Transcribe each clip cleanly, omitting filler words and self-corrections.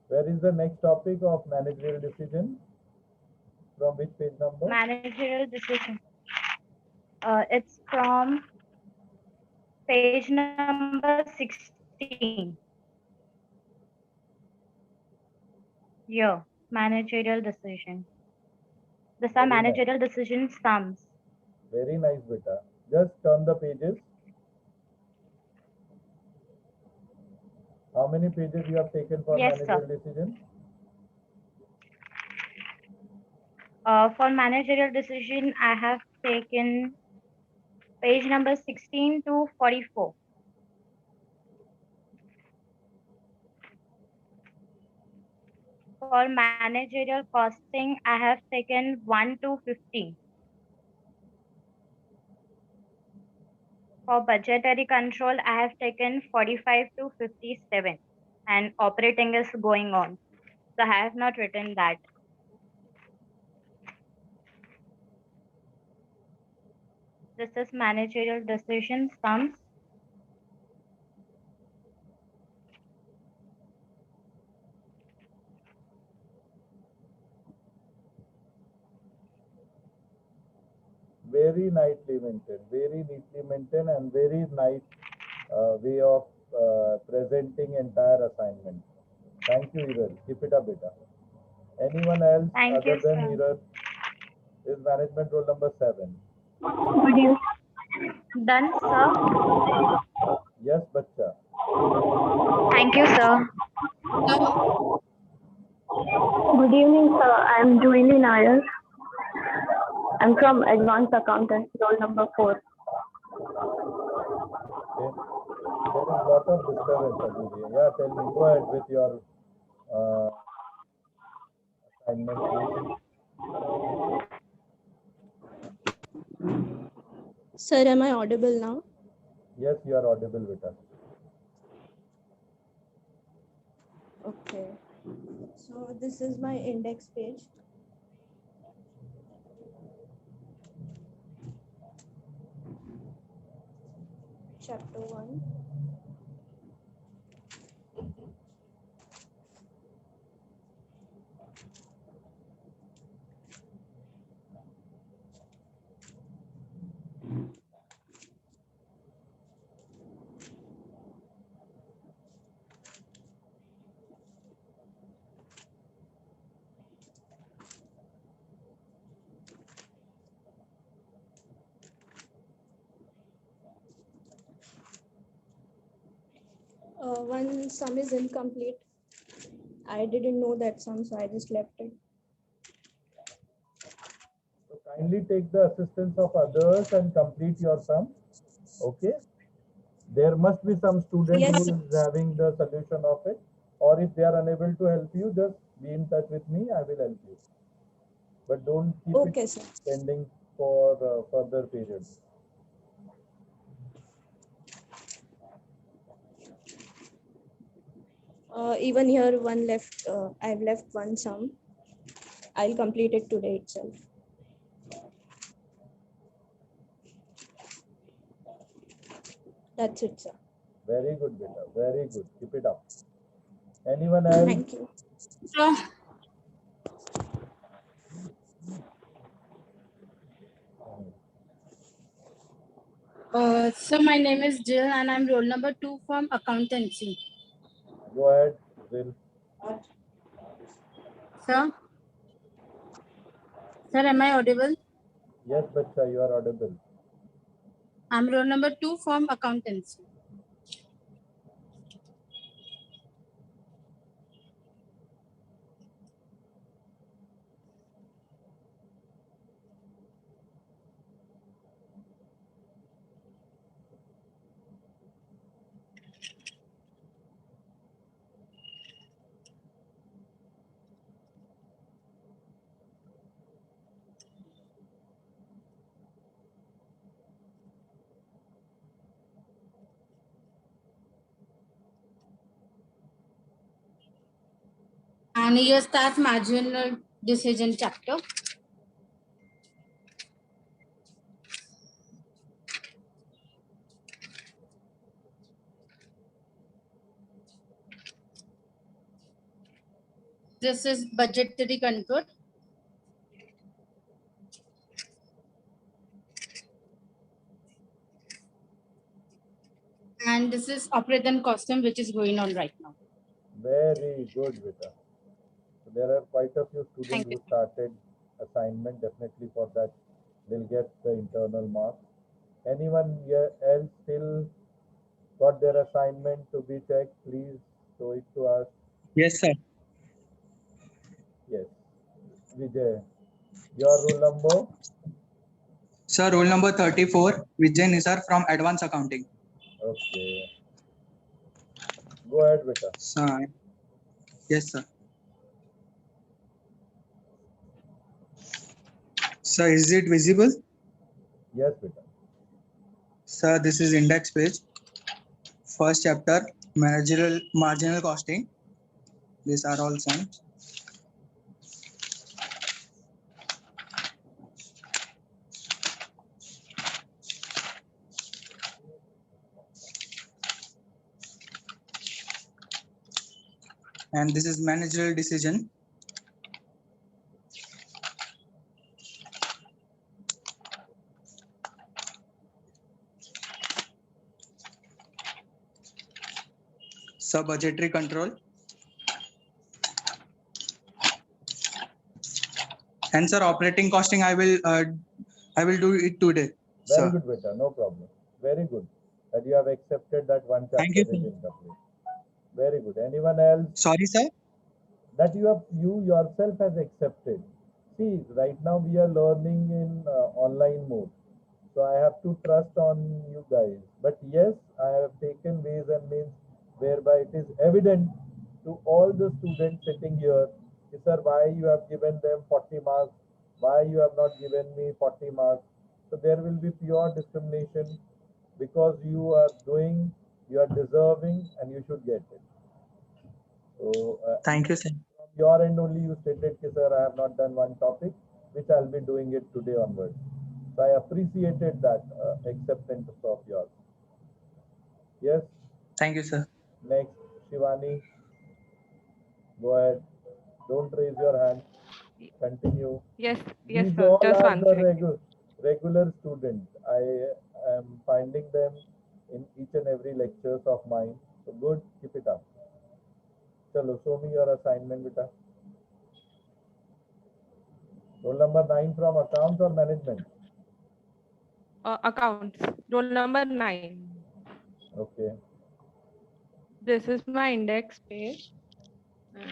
Where is the next topic of managerial decision? From which page number? Managerial decision. It's from page number 16. Yeah, managerial decision. These are Very nice. managerial decision sums. Very nice, beta. Just turn the pages. How many pages you have taken for Yes, managerial sir. decision? For managerial decision, I have taken page number 16 to 44. For managerial costing, I have taken 1 to 15. For budgetary control, I have taken 45 to 57. And operating is going on. So I have not written that. This is managerial decision sums. Very neatly maintained, and very nice way of presenting entire assignment. Thank you, Hiral. Keep it up, beta. Anyone else Thank other you, than sir. Hiral is management role number 7? Good evening. Done, sir. Yes, bacha. Thank you, sir. Good evening, sir. I am Julie Nair. I'm from Advanced Accountant, roll number 4. Okay. There is lot of disturbance, Ajulia. Yeah, tell me. Go ahead with your assignment, please. Sir, am I audible now? Yes, you are audible, beta. Okay. So this is my index page. Chapter 1. One sum is incomplete. I didn't know that sum, so I just left it. So kindly take the assistance of others and complete your sum. Okay. There must be some student Yes, who is having the solution of it, or if they are unable to help you, just be in touch with me. I will help you. But don't keep okay, it sir. pending for further periods. Even here, one left. I've left one sum. I'll complete it today itself. That's it, sir. Very good, beta. Very good. Keep it up. Anyone else? Thank you. So my name is Jill and I'm roll number 2 from accountancy. Go ahead, Will. Sir? Sir, am I audible? Yes, bacha, you are audible. I'm roll number 2 from accountancy. And here start marginal decision chapter. This is budgetary control. And this is operating costing, which is going on right now. Very good, Vita. So there are quite a few students Thank you. who started assignment. Definitely for that, they'll get the internal marks. Anyone here else still got their assignment to be checked? Please show it to us. Yes, sir. Yes. Vijay, your roll number? Sir, roll number 34, Vijay Nisar from Advanced Accounting. Okay. Go ahead, Vita. Sir. Yes, sir. Sir, is it visible? Yes, Vita. Sir, this is index page. First chapter, marginal costing. These are all sums. And this is managerial decision. Sub-budgetary control. And sir, operating costing, I will do it today. Very Sir. good, Vita. No problem. Very good that you have accepted that one chapter Thank you, is sir. incomplete. Very good. Anyone else Sorry, sir. that you yourself has accepted? See, right now we are learning in online mode, so I have to trust on you guys. But yes, I have taken ways and means whereby it is evident to all the students sitting here, sir, why you have given them 40 marks, why you have not given me 40 marks. So there will be pure discrimination because you are doing, you are deserving, and you should get it. So Thank you, sir. from your end only you stated, sir, I have not done one topic, which I'll be doing it today onwards. So I appreciated that acceptance of yours. Yes. Thank you, sir. Next, Shivani. Go ahead. Don't raise your hand. Continue. Yes, These sir. all Just are one the second. regular students. I am finding them in each and every lectures of mine. So good, keep it up. Chalo, show me your assignment, beta. Roll number 9 from accounts or management? Accounts. Roll number 9. Okay. This is my index page. And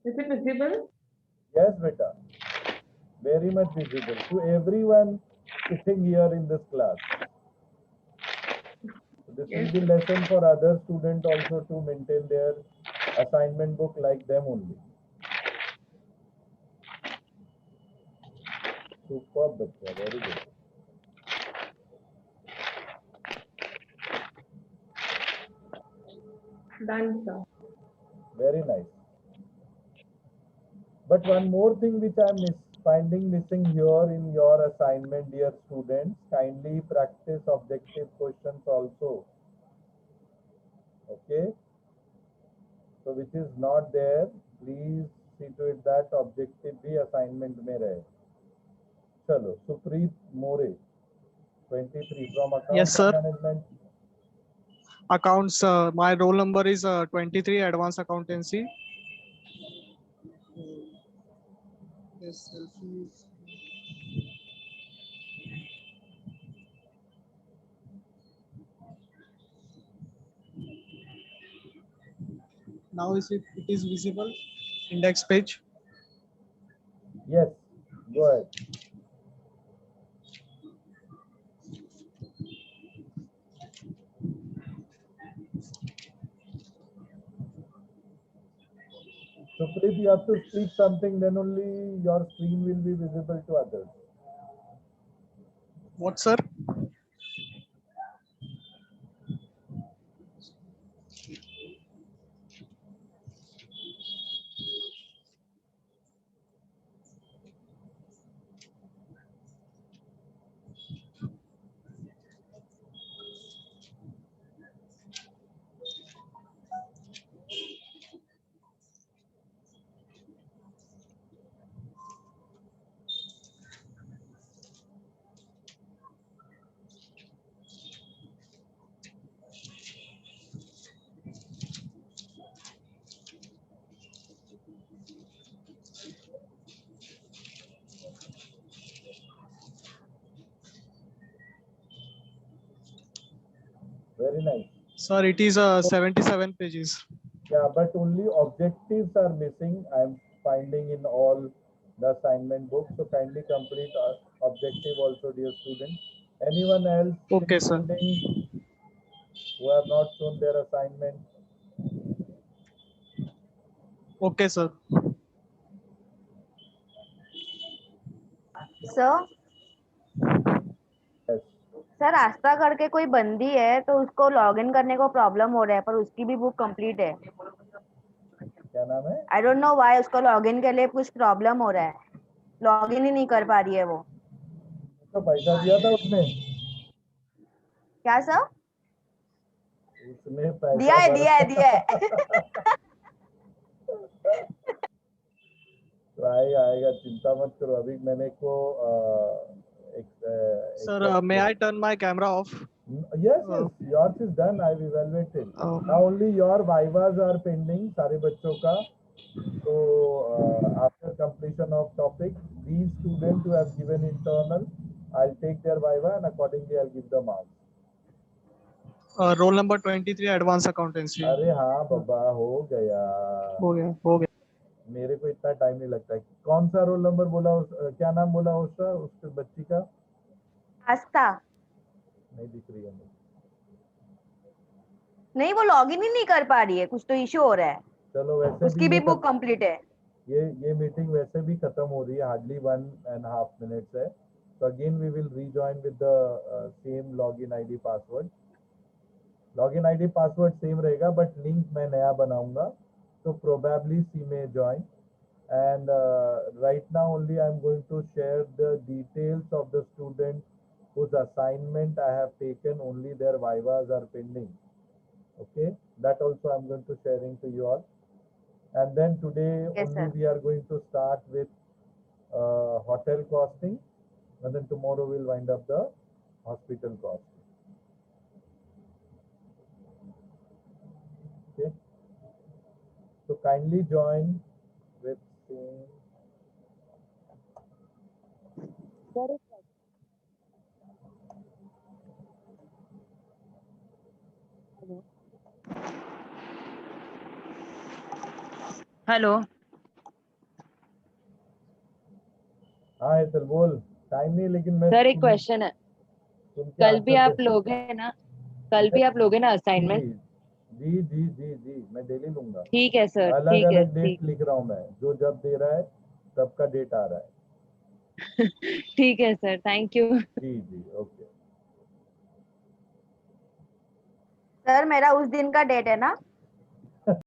is it visible? Yes, beta. Very much visible to everyone sitting here in this class. So this will be lesson for other students also to maintain their assignment book like them only. Superb, bacha. Very good. Done, sir. Very nice. But one more thing which I am finding missing here in your assignment, dear students, kindly practice objective questions also. Okay? So which is not there, please see to it that objective bhi assignment mein rahe. Chalo, Supreet More, 23 from accounts Yes, sir. management. Accounts, my roll number is 23, advanced accountancy. Yes, now it is visible, index page. Yes, go ahead. Supreet, you have to speak something, then only your screen will be visible to others. What, sir? Very nice. Sir, it is 77 pages. Yeah, but only objectives are missing. I am finding in all the assignment books. So kindly complete objective also, dear students. Anyone else Okay, sir. including who have not shown their assignment? Okay, sir. Sir Yes. Sir Astha करके कोई बंदी है तो उसको login करने को problem हो रहा है पर उसकी भी बुक कंप्लीट है. क्या नाम है? आई डोंट नो व्हाई उसको लॉगिन के लिए कुछ प्रॉब्लम हो रहा है. लॉगिन ही नहीं कर पा रही है वो. तो पैसा दिया था उसने? क्या सर? उसने पैसा दिया है दिया है दिया है. तो आएगा, चिंता मत करो. अभी मैंने को Sir, may I turn my camera off? Yes, yours is done. I've evaluated. Now only your vivas are pending, सारे बच्चों का. So after completion of topic, these students who have given internal, I'll take their viva and accordingly I'll give the marks. Roll number 23, advanced accountancy. अरे हाँ बाबा, हो गया. हो गया. मेरे को इतना टाइम नहीं लगता है. कौन सा रोल नंबर बोला? क्या नाम बोला उसका, उसके बच्ची का? आस्था. नहीं दिख रही है मुझे. नहीं वो लॉगिन ही नहीं कर पा रही है. कुछ तो इशू हो रहा है. चलो वैसे उसकी भी ये बुक कंप्लीट है. ये मीटिंग वैसे भी खत्म हो रही है. हार्डली 1.5 minutes है. So again we will rejoin with the same login ID password. Login ID password same रहेगा but link मैं नया बनाऊंगा. So probably she may join. And right now only I am going to share the details of the student whose assignment I have taken. Only their vivas are pending. Okay, that also I am going to sharing to you all. And then today Yes, only sir. we are going to start with hotel costing, and then tomorrow we'll wind up the hospital costing. Okay, so kindly join with same. Hello हाँ हेतल बोल. Time नहीं लेकिन मैं sir, एक question है. कल भी आप लोगे ना? कल भी आप लोगे ना असाइनमेंट? जी जी जी जी मैं डेली लूंगा. ठीक है सर. अलग ठीक है. अलग डेट लिख रहा हूँ मैं. जो जब दे रहा है सबका डेट आ रहा है. ठीक है सर. Thank you. जी जी ओके. सर मेरा उस दिन का डेट है ना?